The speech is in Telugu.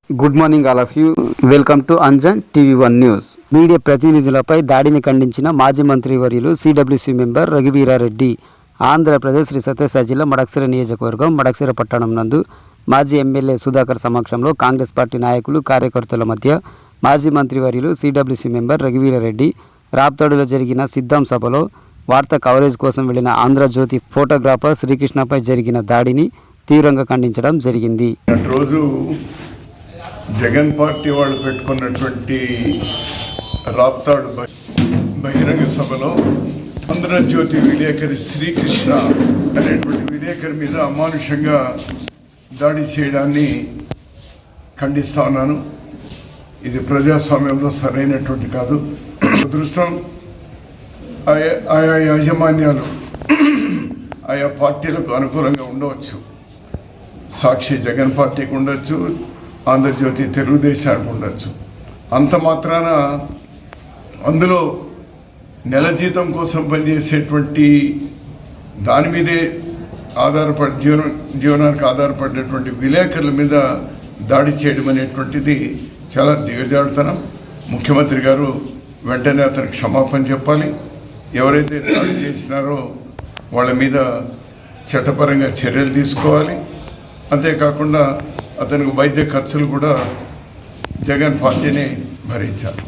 Good morning all of you. Welcome to Anjan TV one news. Media ప్రతినిధులపై దాడిని ఖండించిన మాజీ మంత్రివర్యులు సిడబ్ల్యూసీ మెంబర్ రఘువీరారెడ్డి ఆంధ్రప్రదేశ్ శ్రీ సత్యసాయి జిల్లా మడకశిర నియోజకవర్గం మడకశిర పట్టణం నందు మాజీ ఎమ్మెల్యే సుధాకర్ సమక్షంలో కాంగ్రెస్ పార్టీ నాయకులు కార్యకర్తల మధ్య మాజీ మంత్రివర్యులు సిడబ్ల్యూసీ మెంబర్ రఘువీరారెడ్డి రాప్తాడులో జరిగిన సిద్ధం సభలో వార్తా కవరేజ్ కోసం వెళ్లిన ఆంధ్రజ్యోతి ఫోటోగ్రాఫర్ శ్రీకృష్ణపై జరిగిన దాడిని తీవ్రంగా ఖండించడం జరిగింది. రోజు జగన్ పార్టీ వాళ్ళు పెట్టుకున్నటువంటి రాప్తాడు బహిరంగ సభలో ఆంధ్రజ్యోతి విలేకరి శ్రీకృష్ణ అనేటువంటి విలేకరి మీద అమానుషంగా దాడి చేయడాన్ని ఖండిస్తా ఉన్నాను. ఇది ప్రజాస్వామ్యంలో సరైనటువంటి కాదు. అదృష్టం ఆయా యాజమాన్యాలు ఆయా పార్టీలకు అనుకూలంగా ఉండవచ్చు. సాక్షి జగన్ పార్టీకి ఉండొచ్చు, ఆంధ్రజ్యోతి తెలుగుదేశానికి ఉండొచ్చు. అంత మాత్రాన అందులో నెల జీతం కోసం పనిచేసేటువంటి దాని మీదే జీవనానికి ఆధారపడేటువంటి విలేకరుల మీద దాడి చేయడం అనేటువంటిది చాలా దిగజాడుతనం. ముఖ్యమంత్రి గారు వెంటనే అతనికి క్షమాపణ చెప్పాలి. ఎవరైతే దాడి చేసినారో వాళ్ళ మీద చట్టపరంగా చర్యలు తీసుకోవాలి. అంతేకాకుండా అతనికి వైద్య ఖర్చులు కూడా జగన్ పార్టీనే భరించాలి.